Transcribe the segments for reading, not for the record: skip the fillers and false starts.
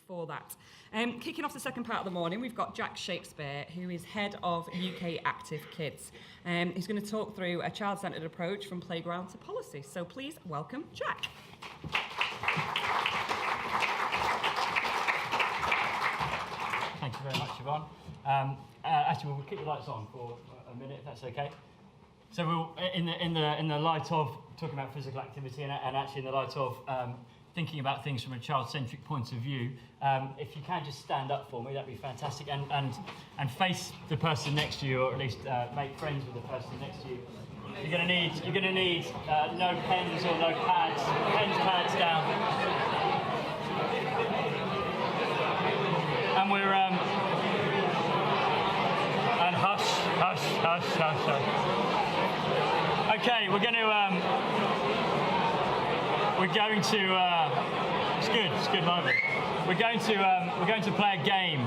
for that. Kicking off the second part of the morning, we've got Jack Shakespeare, who is head of UKactive Kids. He's going to talk through a child-centred approach from playground to policy. So please welcome Jack. Thank you very much, Siobhan. Actually, we'll keep the lights on for a minute, if that's okay. So we'll, in the light of talking about physical activity and actually in the light of thinking about things from a child-centric point of view, if you can just stand up for me, that'd be fantastic, and face the person next to you, or at least make friends with the person next to you. You're going to need no pens or no pads. Pads down. And we're and hush. Okay, we're going to. It's good, lovely. We're going to play a game.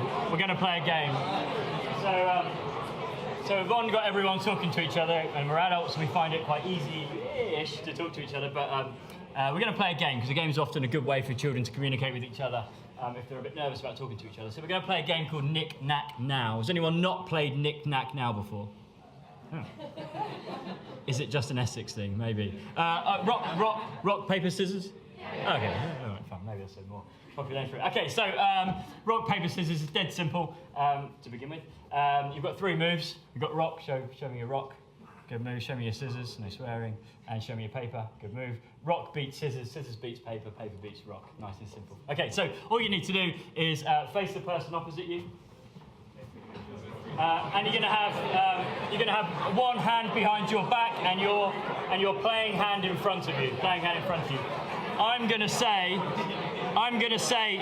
So we've got everyone talking to each other, and we're adults, so we find it quite easy-ish to talk to each other. But we're going to play a game, because a game is often a good way for children to communicate with each other if they're a bit nervous about talking to each other. So we're going to play a game called Knick Knack Now. Has anyone not played Knick Knack Now before? Oh. Is it just an Essex thing? Maybe. Rock, paper, scissors? Okay, all right, fine. Maybe that's a more popular name for it. Okay, so rock, paper, scissors is dead simple to begin with. You've got three moves. You've got rock, show me your rock. Good move. Show me your scissors, no swearing. And show me your paper. Good move. Rock beats scissors, scissors beats paper, paper beats rock. Nice and simple. Okay, so all you need to do is face the person opposite you. And you're going to have one hand behind your back and your playing hand in front of you. I'm going to say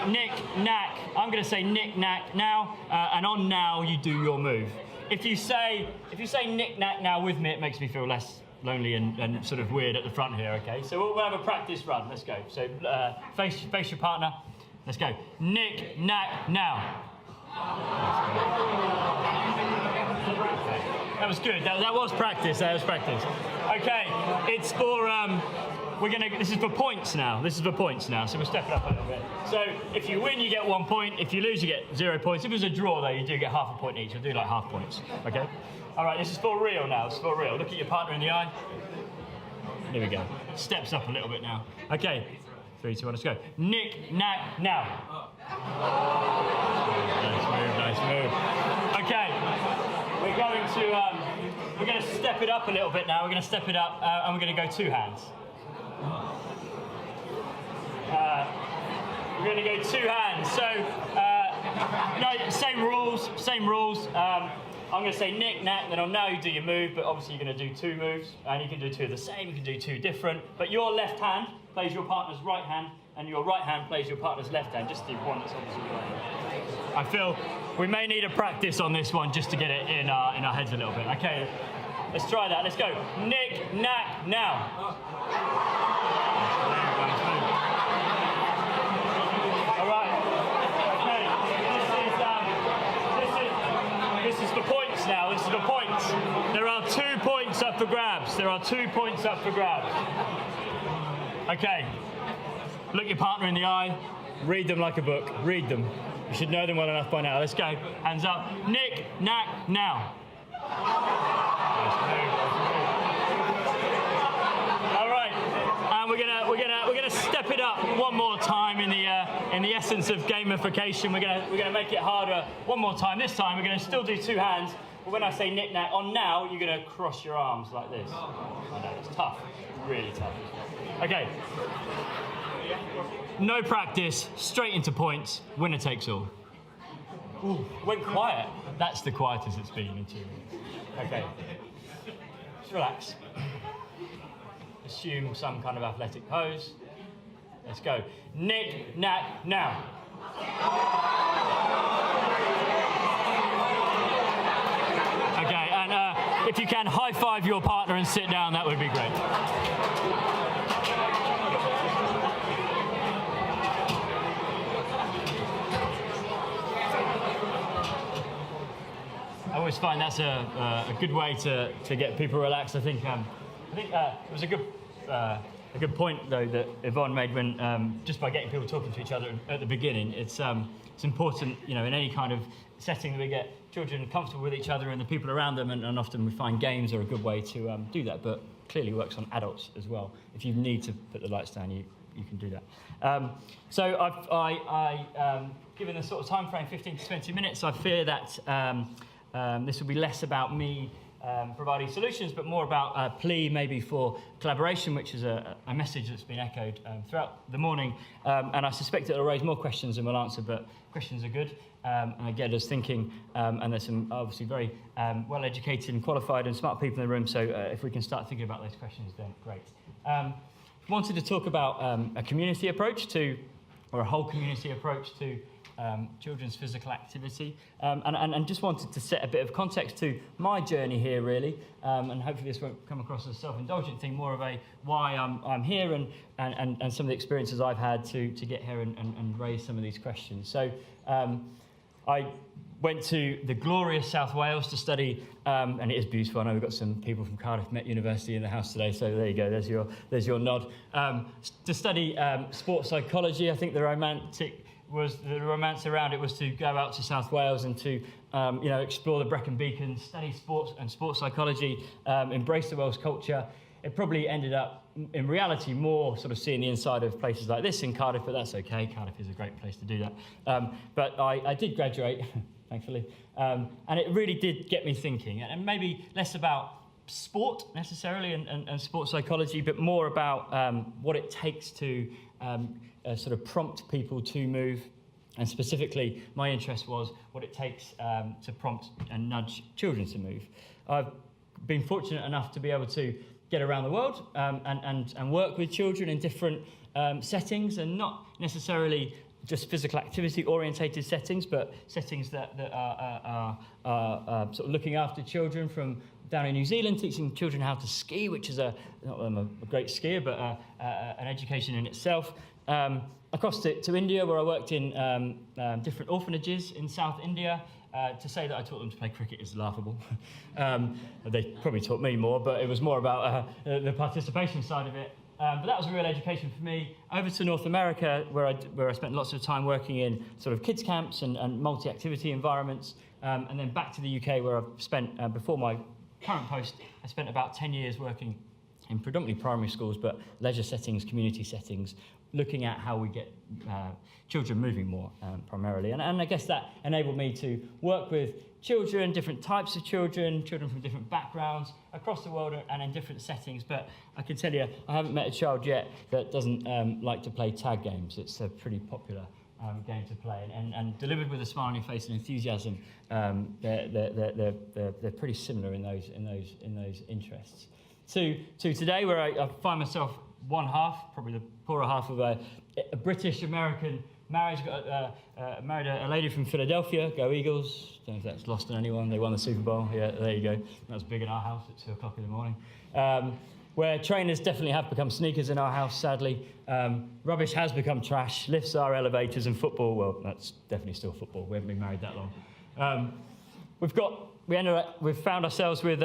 Knick Knack. I'm going to say Knick Knack Now, and on now you do your move. If you say Knick Knack Now with me, it makes me feel less lonely and sort of weird at the front here. Okay, so we'll have a practice run. Let's go. So face your partner. Let's go. Knick Knack Now. That was good. That was practice. Okay, it's for this is for points now. So we'll step it up a little bit. So if you win, you get 1 point. If you lose, you get 0 points. If it was a draw, though, you do get half a point each. We'll do like half points. Okay. All right. This is for real now. Look at your partner in the eye. Here we go. Steps up a little bit now. Okay. 3, 2, 1. Let's go. Knick Knack Now. Nice move. Okay. We're going to step it up a little bit now. We're going to step it up, and we're going to go two hands. We're going to go two hands. So, no, same rules. I'm going to say Knick Knack, then on now you do your move, but obviously you're going to do two moves, and you can do two of the same, you can do two different, but your left hand plays your partner's right hand, and your right hand plays your partner's left hand, just the one that's obviously right. I feel we may need a practice on this one just to get it in our heads a little bit. Okay, let's try that. Let's go. Knick Knack Now. All right. Okay. This is for points now. This is for points. There are 2 points up for grabs. Okay. Look your partner in the eye. Read them like a book. Read them. You should know them well enough by now. Let's go. Hands up. Knick Knack Now. All right. And we're gonna step it up one more time in the essence of gamification. We're gonna make it harder one more time. This time we're gonna still do two hands. But when I say Knick Knack, on now you're gonna cross your arms like this. I know it's tough. Really tough. Okay. No practice, straight into points, winner takes all. Ooh, went quiet. That's the quietest it's been in 2 minutes. Okay, just relax. Assume some kind of athletic pose. Let's go. Knick Knack Now. Okay, and if you can, high five your partner and sit down, that would be great. I always find that's a good way to get people relaxed. I think it was a a good point though that Yvonne made when just by getting people talking to each other at the beginning, it's important, in any kind of setting that we get children comfortable with each other and the people around them, and often we find games are a good way to do that, but clearly works on adults as well. If you need to put the lights down, you can do that. So I given the sort of time frame, 15 to 20 minutes, I fear that this will be less about me providing solutions, but more about a plea maybe for collaboration, which is a message that's been echoed throughout the morning. And I suspect it'll raise more questions than we'll answer, but questions are good and get us thinking. And there's some obviously very well-educated and qualified and smart people in the room, so if we can start thinking about those questions, then great. Wanted to talk about a community approach to, or a whole community approach to children's physical activity, and just wanted to set a bit of context to my journey here, really, and hopefully this won't come across as a self-indulgent thing, more of a why I'm here and some of the experiences I've had to get here and raise some of these questions. So I went to the glorious South Wales to study, and it is beautiful. I know we've got some people from Cardiff Met University in the house today, so there you go, there's your nod. To study sports psychology. I think the romance around it was to go out to South Wales and to explore the Brecon Beacons, study sports and sports psychology, embrace the Welsh culture. It probably ended up, in reality, more sort of seeing the inside of places like this in Cardiff, but that's okay. Cardiff is a great place to do that. But I did graduate, thankfully, and it really did get me thinking, and maybe less about sport necessarily and sports psychology, but more about what it takes to sort of prompt people to move. And specifically, my interest was what it takes to prompt and nudge children to move. I've been fortunate enough to be able to get around the world and work with children in different settings, and not necessarily just physical activity orientated settings, but settings that are sort of looking after children, from down in New Zealand, teaching children how to ski, which is not that I'm a great skier, but an education in itself. Across to India, where I worked in different orphanages in South India. To say that I taught them to play cricket is laughable. They probably taught me more, but it was more about the participation side of it. But that was a real education for me. Over to North America, where I spent lots of time working in sort of kids camps and multi-activity environments, and then back to the UK, where I've spent, before my current post, I spent about 10 years working in predominantly primary schools, but leisure settings, community settings, looking at how we get children moving more, primarily. And I guess that enabled me to work with children, different types of children from different backgrounds, across the world and in different settings. But I can tell you, I haven't met a child yet that doesn't like to play tag games. It's a pretty popular game to play. And delivered with a smile on your face and enthusiasm, they're pretty similar in those interests. To today, where I find myself one half, probably the poorer half of a British-American marriage. Married a lady from Philadelphia. Go Eagles. Don't know if that's lost on anyone. They won the Super Bowl. Yeah, there you go. That was big in our house at 2 o'clock in the morning. Where trainers definitely have become sneakers in our house, sadly. Rubbish has become trash. Lifts are elevators, and football, well, that's definitely still football. We haven't been married that long. We've found ourselves with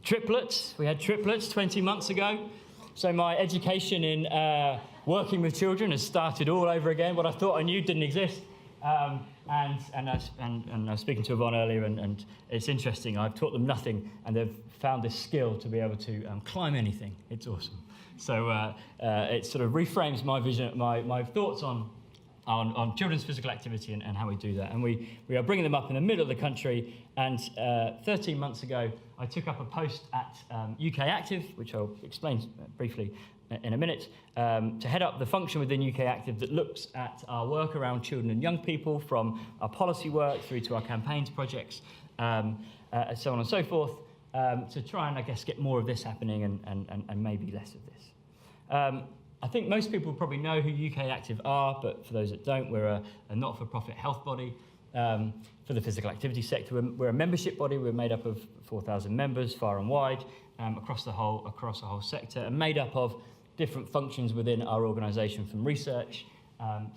triplets. We had triplets 20 months ago. So my education in working with children has started all over again. What I thought I knew didn't exist. And I was speaking to Yvonne earlier, and it's interesting. I've taught them nothing, and they've found this skill to be able to climb anything. It's awesome. So it sort of reframes my vision, my thoughts on children's physical activity and how we do that. And we are bringing them up in the middle of the country. And 13 months ago, I took up a post at UKactive, which I'll explain briefly in a minute, to head up the function within UKactive that looks at our work around children and young people, from our policy work through to our campaigns, projects, so on and so forth, to try and, I guess, get more of this happening and maybe less of this. I think most people probably know who UKactive are, but for those that don't, we're a not-for-profit health body for the physical activity sector. We're a membership body. We're made up of 4,000 members, far and wide, across the whole sector, and made up of different functions within our organisation, from research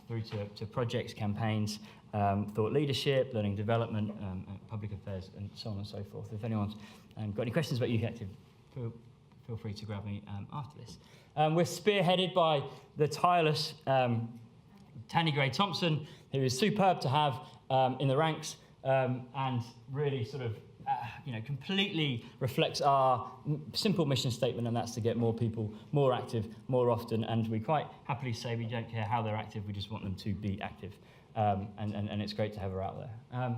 through to projects, campaigns, thought leadership, learning development, public affairs, and so on and so forth. If anyone's got any questions about UKactive, feel feel free to grab me after this. We're spearheaded by the tireless Tanny Gray-Thompson, who is superb to have in the ranks, and really sort of completely reflects our simple mission statement, and that's to get more people more active more often. And we quite happily say we don't care how they're active, we just want them to be active. And it's great to have her out there.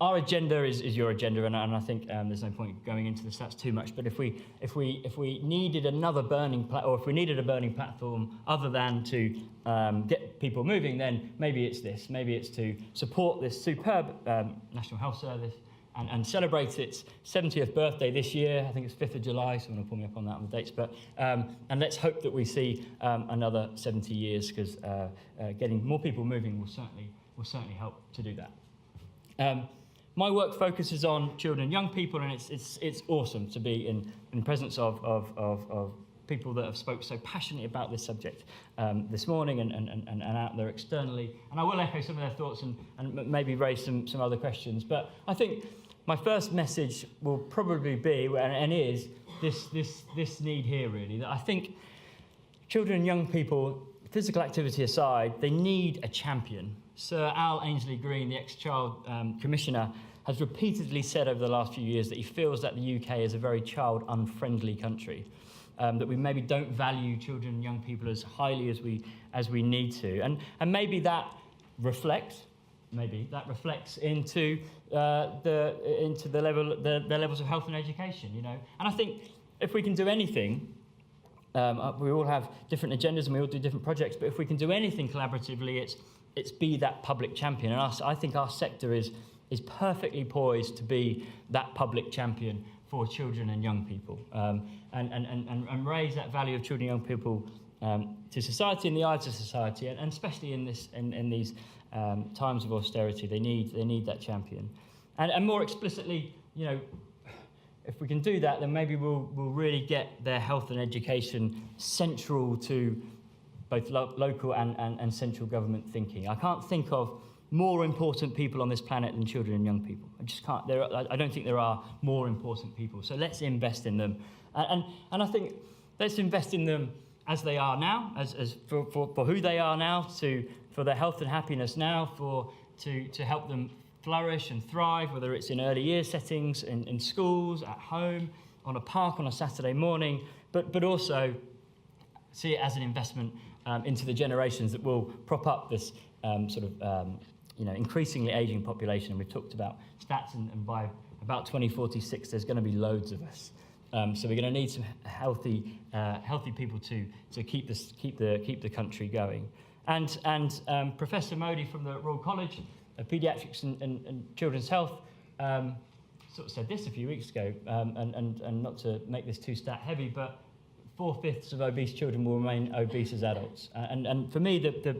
Our agenda is your agenda, and I think there's no point going into the stats too much. But if we needed another if we needed a burning platform other than to get people moving, then maybe it's this. Maybe it's to support this superb National Health Service and celebrate its 70th birthday this year. I think it's 5th of July. Someone will pull me up on that on the dates. But and let's hope that we see another 70 years, because getting more people moving will certainly help to do that. My work focuses on children and young people, and it's awesome to be in the presence of people that have spoke so passionately about this subject this morning and out there externally. And I will echo some of their thoughts and maybe raise some other questions. But I think my first message will probably be, and is, this need here, really, that I think children and young people, physical activity aside, they need a champion. Sir Al Ainsley-Green, the ex-child commissioner, has repeatedly said over the last few years that he feels that the UK is a very child-unfriendly country, that we maybe don't value children and young people as highly as we need to, and maybe that reflects into the levels of health and education, And I think if we can do anything. We all have different agendas and we all do different projects, but if we can do anything collaboratively, it's be that public champion. And I think our sector is perfectly poised to be that public champion for children and young people, and raise that value of children and young people to society, in the eyes of society, and especially in these times of austerity. They need that champion. And more explicitly, if we can do that, then maybe we'll really get their health and education central to both local and central government thinking. I can't think of more important people on this planet than children and young people. I just can't. I don't think there are more important people. So let's invest in them, and I think let's invest in them as they are now, as for who they are now, for their health and happiness now, to help them flourish and thrive, whether it's in early year settings, in schools, at home, on a park on a Saturday morning, but also see it as an investment into the generations that will prop up this increasingly ageing population. And we've talked about stats, and by about 2046, there's going to be loads of us. So we're going to need some healthy people to keep the country going. And Professor Modi from the Royal College of Paediatrics and Children's Health sort of said this a few weeks ago, and not to make this too stat heavy, but 4/5 of obese children will remain obese as adults. And for me, the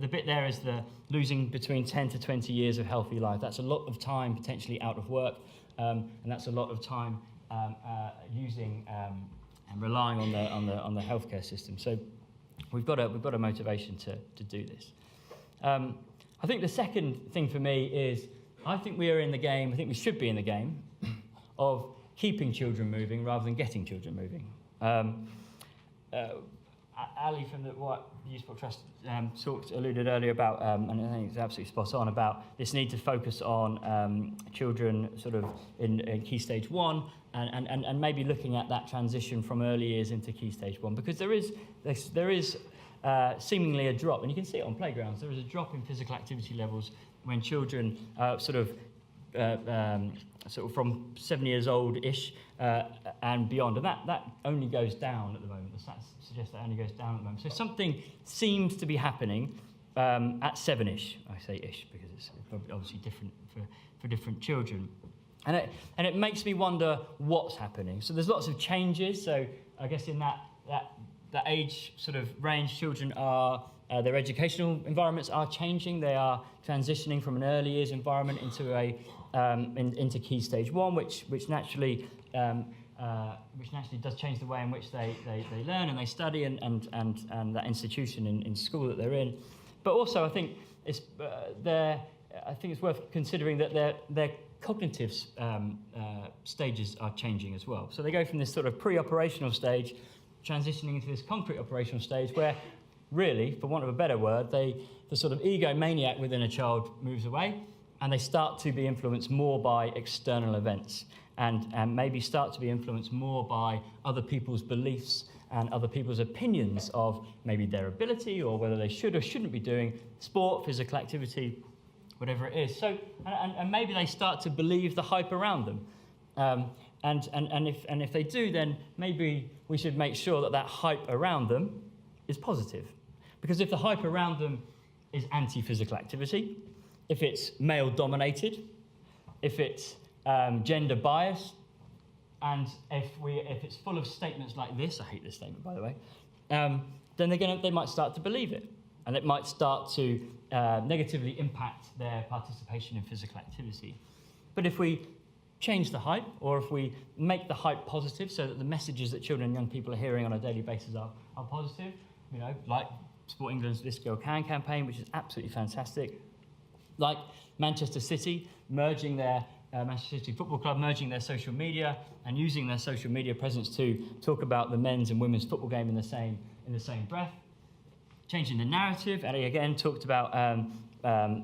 bit there is the losing between 10 to 20 years of healthy life. That's a lot of time potentially out of work, and that's a lot of time using and relying on the healthcare system. So we've got a motivation to do this. I think the second thing for me is, I think we are in the game, I think we should be in the game of keeping children moving rather than getting children moving. Ali from the Youth Sport Trust alluded earlier about, and I think it's absolutely spot on, about this need to focus on children sort of in Key Stage 1, and maybe looking at that transition from early years into Key Stage 1, because there is seemingly a drop, and you can see it on playgrounds. There is a drop in physical activity levels when children sort of from 7 years old-ish and beyond, and that only goes down at the moment. The stats suggest that only goes down at the moment. So something seems to be happening at 7-ish. I say ish because it's obviously different for different children, and it makes me wonder what's happening. So there's lots of changes. So I guess in that age sort of range, children are their educational environments are changing. They are transitioning from an early years environment into into Key Stage 1, which naturally does change the way in which they learn and they study and that institution in school that they're in. But also, I think it's worth considering that they're cognitive stages are changing as well. So they go from this sort of pre-operational stage, transitioning into this concrete operational stage where really, for want of a better word, the sort of egomaniac within a child moves away and they start to be influenced more by external events and maybe start to be influenced more by other people's beliefs and other people's opinions of maybe their ability or whether they should or shouldn't be doing sport, physical activity, whatever it is. So, and maybe they start to believe the hype around them. And if they do, then maybe we should make sure that hype around them is positive. Because if the hype around them is anti-physical activity, if it's male-dominated, if it's gender biased, and if it's full of statements like this, I hate this statement, by the way, then they might start to believe it. And it might start to negatively impact their participation in physical activity. But if we change the hype, or if we make the hype positive so that the messages that children and young people are hearing on a daily basis are positive, like Sport England's This Girl Can campaign, which is absolutely fantastic, like Manchester City merging their Manchester City Football Club merging their social media and using their social media presence to talk about the men's and women's football game in the same breath. Changing the narrative, and again talked about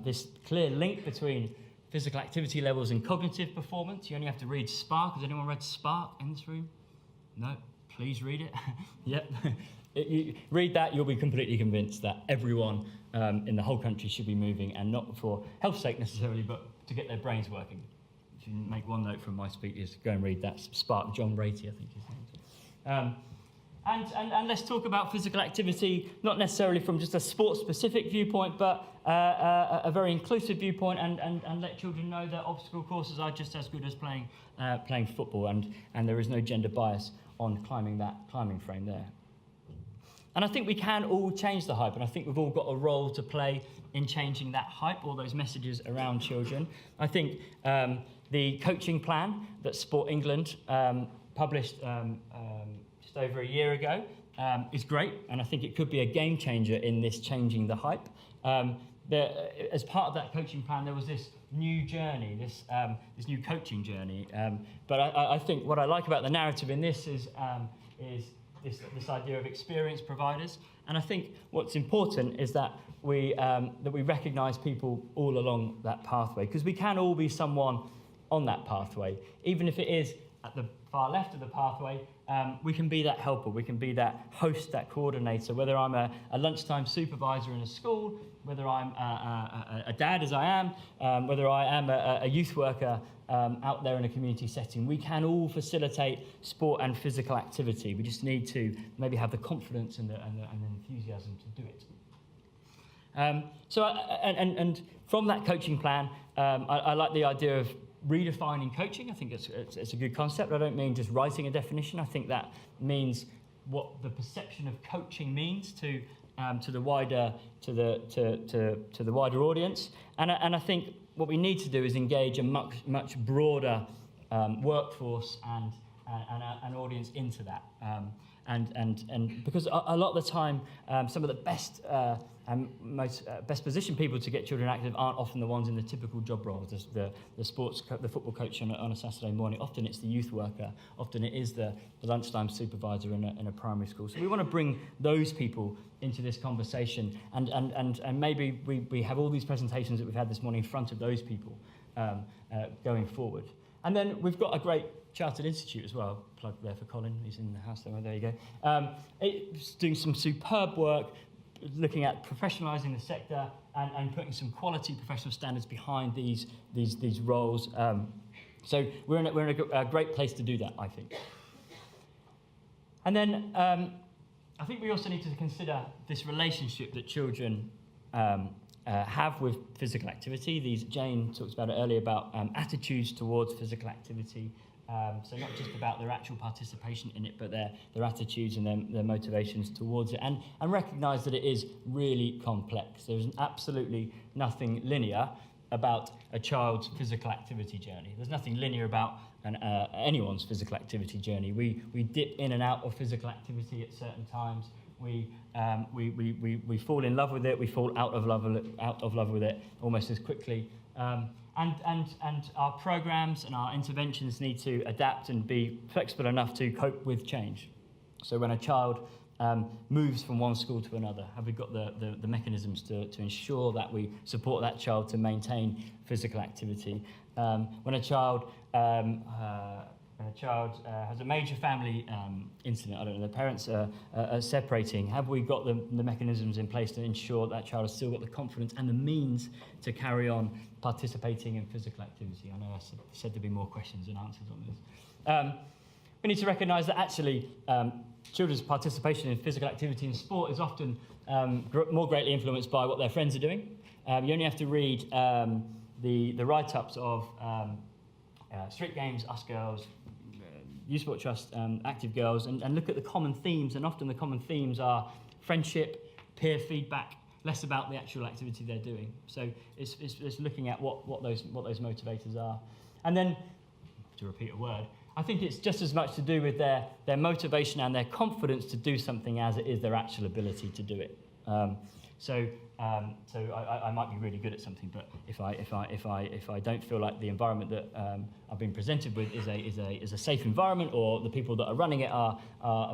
this clear link between physical activity levels and cognitive performance. You only have to read Spark. Has anyone read Spark in this room? No? Please read it. Yep. You read that, you'll be completely convinced that everyone in the whole country should be moving, and not for health's sake necessarily, but to get their brains working. If you make one note from my speech, is go and read that Spark, John Ratey, I think his name is. And let's talk about physical activity, not necessarily from just a sports-specific viewpoint, but a very inclusive viewpoint, and let children know that obstacle courses are just as good as playing football, and there is no gender bias on climbing that climbing frame there. And I think we can all change the hype, and I think we've all got a role to play in changing that hype, all those messages around children. I think the coaching plan that Sport England published just over a year ago is great, and I think it could be a game changer in this changing the hype. As part of that coaching plan, there was this new journey, this new coaching journey. But I think what I like about the narrative in this is this idea of experienced providers, and I think what's important is that we recognise people all along that pathway, because we can all be someone on that pathway, even if it is at the far left of the pathway. We can be that helper, we can be that host, that coordinator, whether I'm a lunchtime supervisor in a school, whether I'm a dad as I am, whether I am a youth worker out there in a community setting. We can all facilitate sport and physical activity. We just need to maybe have the confidence and the enthusiasm to do it. And from that coaching plan, I like the idea of redefining coaching. I think it's a good concept. I don't mean just writing a definition. I think that means what the perception of coaching means to the wider audience. And I think what we need to do is engage a much broader workforce and an audience into that. And because a lot of the time, some of the best and most best positioned people to get children active aren't often the ones in the typical job roles. The football coach on a Saturday morning. Often it's the youth worker. Often it is the lunchtime supervisor in a primary school. So we want to bring those people into this conversation, and maybe we have all these presentations that we've had this morning in front of those people going forward. And then we've got a great Chartered Institute as well. Plug there for Colin, he's in the house somewhere. There you go. It's doing some superb work, looking at professionalising the sector and putting some quality professional standards behind these roles. So we're in a great place to do that, I think. And then I think we also need to consider this relationship that children have with physical activity. Jane talked about it earlier about attitudes towards physical activity. So not just about their actual participation in it, but their attitudes and their motivations towards it, and recognise that it is really complex. There's absolutely nothing linear about a child's physical activity journey. There's nothing linear about anyone's physical activity journey. We dip in and out of physical activity at certain times. We fall in love with it. We fall out of love with it almost as quickly And our programs and our interventions need to adapt and be flexible enough to cope with change. So when a child moves from one school to another, have we got the mechanisms to ensure that we support that child to maintain physical activity? When a child has a major family incident, I don't know, the parents are separating, have we got the mechanisms in place to ensure that child has still got the confidence and the means to carry on participating in physical activity? I know I said there'd be more questions and answers on this. We need to recognise that actually children's participation in physical activity and sport is often more greatly influenced by what their friends are doing. You only have to read the write-ups of Street Games, Us Girls, Youth Sport Trust, Active Girls, and look at the common themes, and often the common themes are friendship, peer feedback, less about the actual activity they're doing. So it's looking at what those motivators are. And then, to repeat a word, I think it's just as much to do with their motivation and their confidence to do something as it is their actual ability to do it. So I might be really good at something, but if I don't feel like the environment that I've been presented with is a safe environment, or the people that are running it are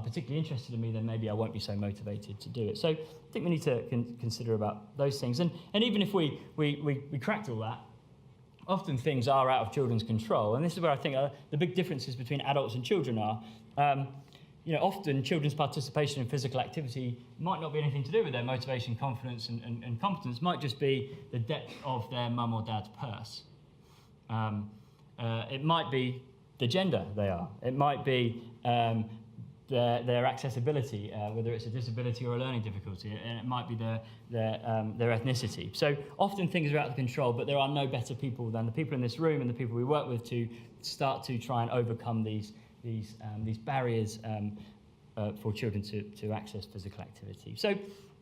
particularly interested in me, then maybe I won't be so motivated to do it. So I think we need to consider about those things. And even if we cracked all that, often things are out of children's control, and this is where I think the big differences between adults and children are. Often children's participation in physical activity might not be anything to do with their motivation, confidence, and competence. Might just be the depth of their mum or dad's purse. It might be the gender they are. It might be their accessibility, whether it's a disability or a learning difficulty, and it might be their ethnicity. So often things are out of control, but there are no better people than the people in this room and the people we work with to start to try and overcome these barriers for children to access physical activity. So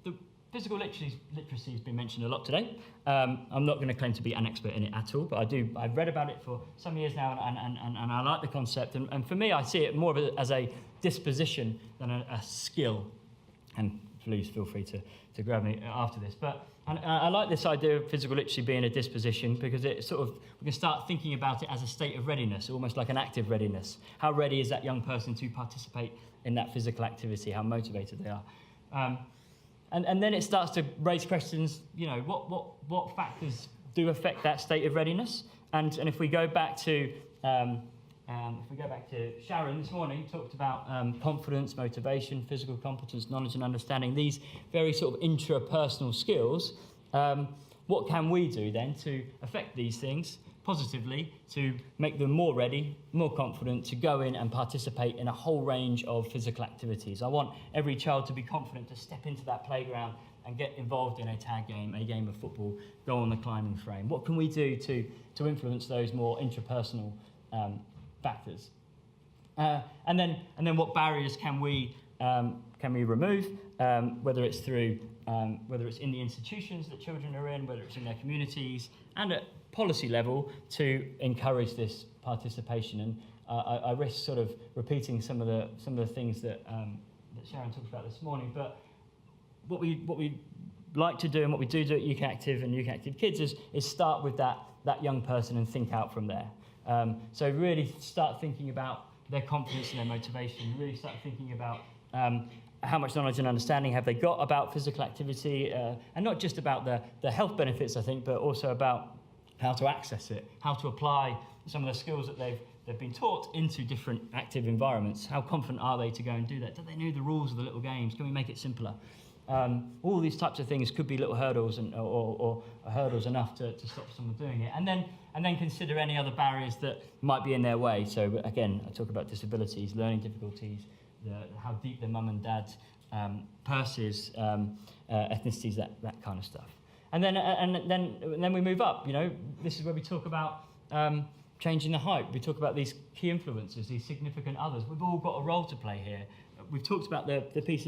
the physical literacy has been mentioned a lot today. I'm not going to claim to be an expert in it at all, but I've read about it for some years now, and I like the concept. And for me, I see it more as a disposition than a skill. And please feel free to grab me after this. But I like this idea of physical literacy being a disposition, because it we can start thinking about it as a state of readiness, almost like an active readiness. How ready is that young person to participate in that physical activity? How motivated they are? And then it starts to raise questions, what factors do affect that state of readiness? And if we go back to Sharon this morning, talked about confidence, motivation, physical competence, knowledge and understanding, these very sort of intrapersonal skills. What can we do then to affect these things positively, to make them more ready, more confident, to go in and participate in a whole range of physical activities? I want every child to be confident to step into that playground and get involved in a tag game, a game of football, go on the climbing frame. What can we do to influence those more intrapersonal factors? And then what barriers can we remove? Whether it's in the institutions that children are in, whether it's in their communities, and at policy level to encourage this participation. And I risk sort of repeating some of the things that Sharon talked about this morning. But what we like to do, and what we do at UKactive and UKactive Kids, is start with that young person and think out from there. So really start thinking about their confidence and their motivation. Really start thinking about how much knowledge and understanding have they got about physical activity, and not just about the health benefits, I think, but also about how to access it, how to apply some of the skills that they've been taught into different active environments. How confident are they to go and do that? Do they know the rules of the little games? Can we make it simpler? All these types of things could be little hurdles, or hurdles enough to stop someone doing it. And then consider any other barriers that might be in their way. So again, I talk about disabilities, learning difficulties, how deep their mum and dad's purses, ethnicities, that kind of stuff. And then we move up. This is where we talk about changing the hype. We talk about these key influences, these significant others. We've all got a role to play here. We've talked about the piece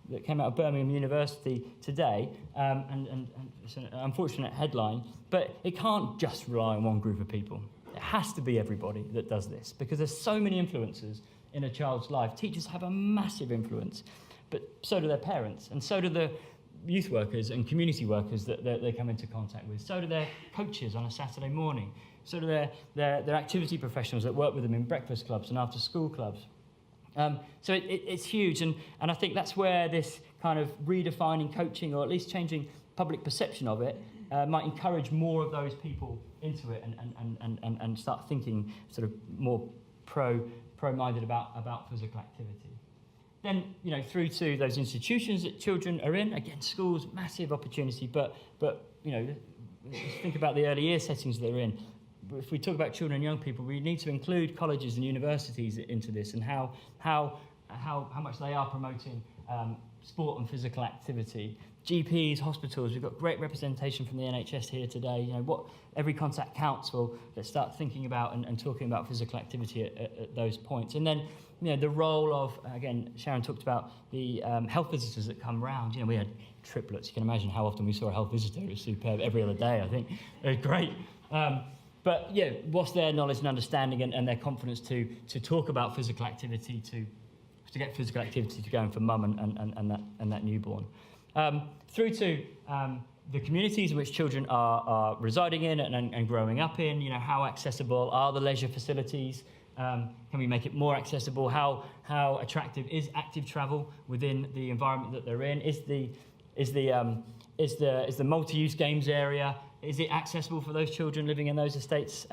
that came out of Birmingham University today, and it's an unfortunate headline, but it can't just rely on one group of people. It has to be everybody that does this, because there's so many influences in a child's life. Teachers have a massive influence, but so do their parents, and so do youth workers and community workers that they come into contact with. So do their coaches on a Saturday morning. So do their activity professionals that work with them in breakfast clubs and after school clubs. So it's huge, and I think that's where this kind of redefining coaching, or at least changing public perception of it, might encourage more of those people into it and start thinking sort of more pro-minded about physical activity. Then, through to those institutions that children are in. Again, schools, massive opportunity, but just think about the early year settings they're in. If we talk about children and young people, we need to include colleges and universities into this, and how much they are promoting sport and physical activity. GPs, hospitals, we've got great representation from the NHS here today. What every contact counts. Well, let's start thinking about and talking about physical activity at those points. And then, the role of, again, Sharon talked about the health visitors that come round. We had triplets. You can imagine how often we saw a health visitor. It was superb every other day, I think. It was great. But what's their knowledge and understanding and their confidence to talk about physical activity, to get physical activity to going for mum and that newborn. Through to the communities in which children are residing in and growing up in. How accessible are the leisure facilities? Can we make it more accessible? How attractive is active travel within the environment that they're in? Is the multi-use games area? Is it accessible for those children living in those estates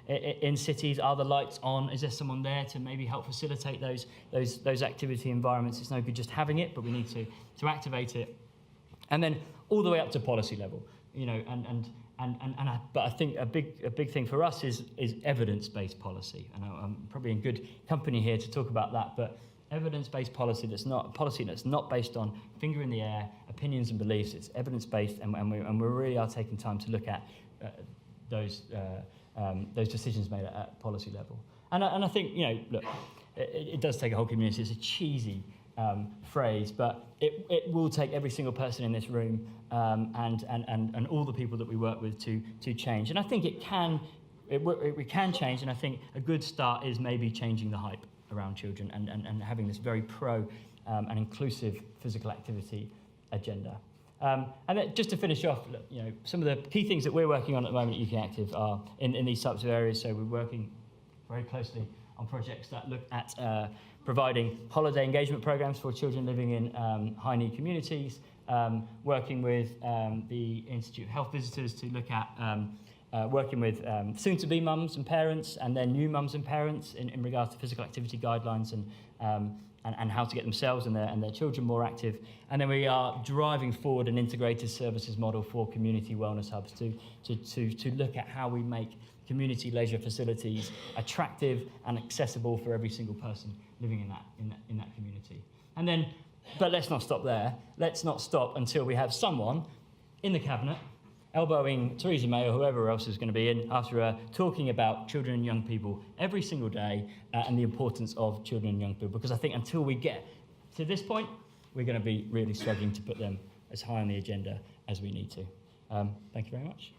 in cities? Are the lights on? Is there someone there to maybe help facilitate those activity environments? It's no good just having it, but we need to activate it. And then all the way up to policy level, but I think a big thing for us is evidence-based policy. And I'm probably in good company here to talk about that, but evidence-based policy that's not based on finger in the air, opinions and beliefs. It's evidence-based, and we really are taking time to look at those decisions made at policy level. And I think, look, it does take a whole community. It's a cheesy phrase, but it will take every single person in this room and all the people that we work with to change. And I think we can change, and I think a good start is maybe changing the hype around children and having this very pro and inclusive physical activity agenda. And then just to finish off, some of the key things that we're working on at the moment at UKactive are in these types of areas. So we're working very closely on projects that look at providing holiday engagement programs for children living in high-need communities, working with the Institute of Health Visitors to look at working with soon-to-be mums and parents, and then new mums and parents in regards to physical activity guidelines and how to get themselves and their children more active. And then we are driving forward an integrated services model for community wellness hubs to look at how we make community leisure facilities attractive and accessible for every single person living in that community. And then, but let's not stop there. Let's not stop until we have someone in the cabinet elbowing Theresa May or whoever else is going to be in after talking about children and young people every single day and the importance of children and young people. Because I think until we get to this point, we're going to be really struggling to put them as high on the agenda as we need to. Thank you very much.